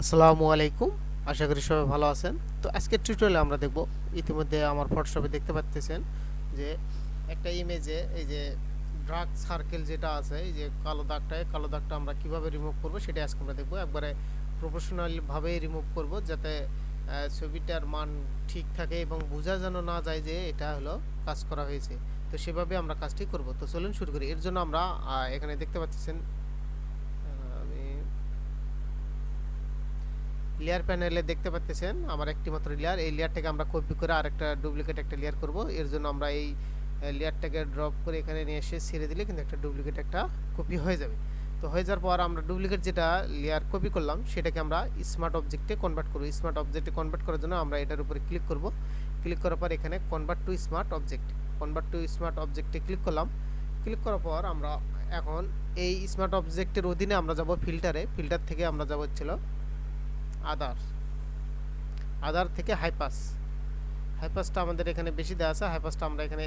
আসসালামু আলাইকুম। আশা করি সবাই ভালো আছেন। তো আজকের টিউটোরিয়ালে আমরা দেখব, ইতিমধ্যে আমার ফটোশপে দেখতে পাচ্ছেন যে একটা ইমেজে এই যে ড্রাগ সার্কেল যেটা আছে, এই যে কালো দাগটা আমরা কিভাবে রিমুভ করব সেটা আজকে আমরা দেখব। একবারে প্রফেশনাল ভাবেই রিমুভ করব, যাতে ছবিটার মান ঠিক থাকে এবং বোঝা যেন না যায় যে এটা হলো কাজ করা হয়েছে। তো সেভাবে আমরা কাজটি করব। তো চলুন শুরু করি। এর জন্য আমরা এখানে দেখতে পাচ্ছেন, আমি লেয়ার প্যানেলে দেখতে পাচ্ছেন আমার একটি মাত্র লেয়ার। এই লেয়ারটাকে আমরা কপি করে আরেকটা ডুপ্লিকেট একটা লেয়ার করব। এর জন্য আমরা এই লেয়ারটাকে ড্রপ করে এখানে নিয়ে এসে ছেড়ে দিলে কিন্তু একটা ডুপ্লিকেট একটা কপি হয়ে যাবে। তো হয়ে যাওয়ার পর আমরা ডুপ্লিকেট যেটা লেয়ার কপি করলাম সেটাকে আমরা স্মার্ট অবজেক্টে কনভার্ট করব। স্মার্ট অবজেক্টে কনভার্ট করার জন্য আমরা এটার উপরে ক্লিক করব। ক্লিক করার পর এখানে কনভার্ট টু স্মার্ট অবজেক্টে ক্লিক করলাম। ক্লিক করার পর আমরা এখন এই স্মার্ট অবজেক্টের অধীনে আমরা যাব ফিল্টার থেকে আমরা যাব হচ্ছিল আদার আদার থেকে হাইপাসটা আমাদের এখানে বেশি দেওয়া আছে। হাইপাসটা আমরা এখানে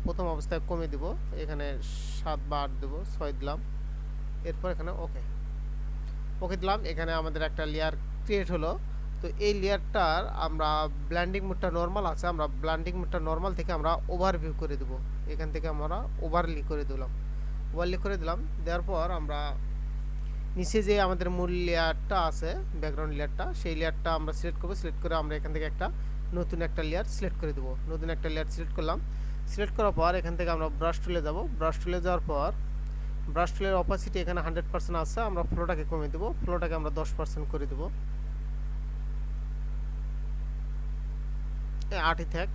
প্রথম অবস্থায় কমে দিব, এখানে 7 বা 8 দেবো, 6 দিলাম। এরপর এখানে ওকে ওকে দিলাম। এখানে আমাদের একটা লেয়ার ক্রিয়েট হলো। তো এই লেয়ারটার আমরা ব্ল্যান্ডিং মোডটা নর্মাল আছে, আমরা ব্ল্যান্ডিং মোডটা নর্মাল থেকে আমরা ওভারভিউ করে দেবো। এখান থেকে আমরা ওভারলি করে দিলাম। দেওয়ার পর আমরা নিচে যে আমাদের মূল লেয়ারটা আছে, ব্যাকগ্রাউন্ড লেয়ারটা, সেই লেয়ারটা আমরা সিলেক্ট করব। সিলেক্ট করে আমরা এখান থেকে নতুন একটা লেয়ার সিলেক্ট করে দেবো। নতুন একটা লেয়ার সিলেক্ট করলাম। সিলেক্ট করার পর এখান থেকে আমরা ব্রাশ টুলে যাব। ব্রাশ টুলে যাওয়ার পর ব্রাশ টুলের অপাসিটি এখানে 100% আছে, আমরা ফ্লোটাকে কমিয়ে দেবো। ফ্লোটাকে আমরা 10% করে দেবো, 8ই থাক।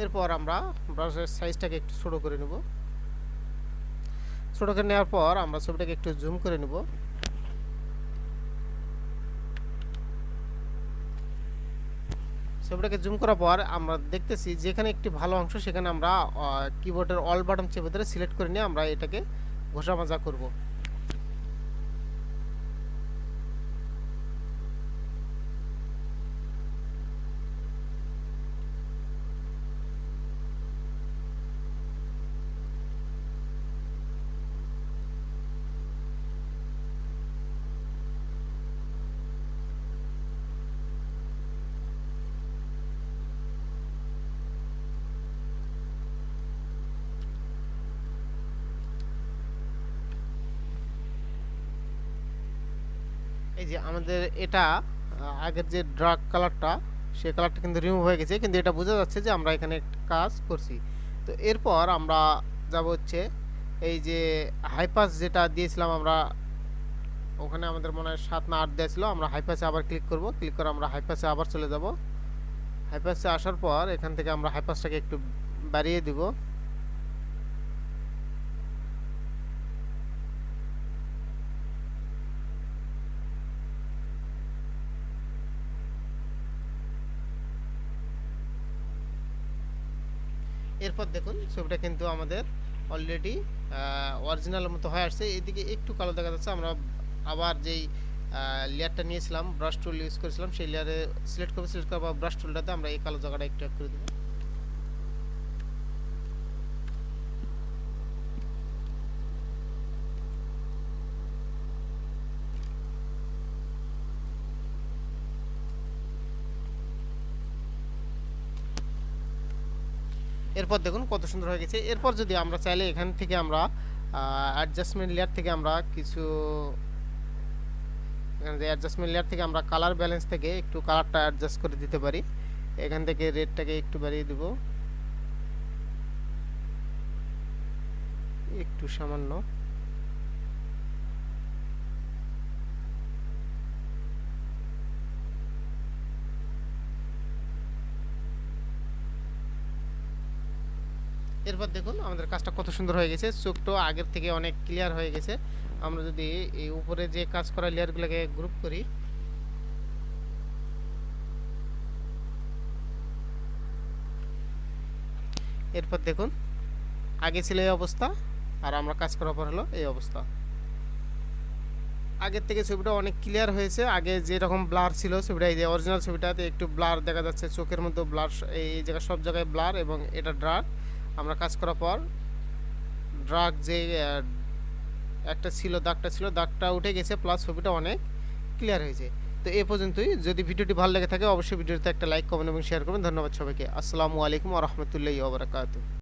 এরপর আমরা ব্রাশের সাইজটাকে একটু ছোটো করে নেব। ছোটো করে নেওয়ার পর আমরা ছবিটাকে একটু জুম করে নেব। ছবিটাকে জুম করার পর আমরা দেখতেছি যেখানে একটি ভালো অংশ সেখানে আমরা কিবোর্ডের অল বাটন চেপে ধরে সিলেক্ট করে নিয়ে আমরা এটাকে ঘষা মাজা করব। এই যে আমাদের এটা আগের যে ডার্ক কালারটা, সেই কালারটা কিন্তু রিমুভ হয়ে গেছে, কিন্তু এটা বোঝা যাচ্ছে যে আমরা এখানে একটা কাজ করছি। তো এরপর আমরা যাব হচ্ছে এই যে হাইপাস যেটা দিয়েছিলাম আমরা, ওখানে আমাদের মনে হয় 7 না 8 দেওয়া ছিল। আমরা হাইপাসে আবার ক্লিক করব। ক্লিক করে আমরা হাইপাসে আবার চলে যাব। হাইপাসে আসার পর এখান থেকে আমরা হাইপাসটাকে একটু বাড়িয়ে দিব। এরপর দেখুন ছবিটা কিন্তু আমাদের অলরেডি অরিজিনালের মতো হয়ে আসছে। এদিকে একটু কালো দেখা যাচ্ছে। আমরা আবার যেই লেয়ারটা নিয়েছিলাম, ব্রাশ টুল ইউজ করেছিলাম, সেই লেয়ারে সিলেক্ট করবো। সিলেক্ট করার পর ব্রাশ টুলটাতে আমরা এই কালো জায়গাটা একটু করে দেবো। এরপর দেখুন কত সুন্দর হয়ে গেছে। এরপর যদি আমরা চাইলে এখান থেকে আমরা অ্যাডজাস্টমেন্ট লেয়ার থেকে আমরা কিছু, এখানে যে অ্যাডজাস্টমেন্ট লেয়ার থেকে আমরা কালার ব্যালেন্স থেকে একটু কালারটা অ্যাডজাস্ট করে দিতে পারি। এখান থেকে রেডটাকে একটু বাড়িয়ে দেব, একটু সামান্য। এরপর দেখুন আমাদের কাজটা কত সুন্দর হয়ে গেছে। চোখটা আগের থেকে অনেক ক্লিয়ার হয়ে গেছে। আমরা যদি এই উপরে যে কাজ করা লেয়ারগুলোকে গ্রুপ করি, এরপর দেখুন আগে ছিল এই অবস্থা, আর আমরা কাজ করার পর হলো এই অবস্থা। আগের থেকে ছবিটা অনেক ক্লিয়ার হয়েছে। আগে যেরকম ব্লার ছিল ছবিটা, এই যে অরিজিনাল ছবিটাতে একটু ব্লার দেখা যাচ্ছে, চোখের মধ্যে ব্লার, এই জায়গা সব জায়গায় ব্লার, এবং এটা ড্রাগ। আমরা কাজ করার পর ড্রাগ যে একটা ছিল, দাগটা ছিল, দাগটা উঠে গেছে, প্লাস ছবিটা অনেক ক্লিয়ার হয়েছে। তো তো এ পর্যন্তই। যদি ভিডিওটি ভালো লেগে থাকে অবশ্যই ভিডিওতে একটা লাইক, কমেন্ট এবং শেয়ার করবেন। ধন্যবাদ সবাইকে। আসসালামু আলাইকুম ওয়া রাহমাতুল্লাহি ওয়া বারাকাতুহু।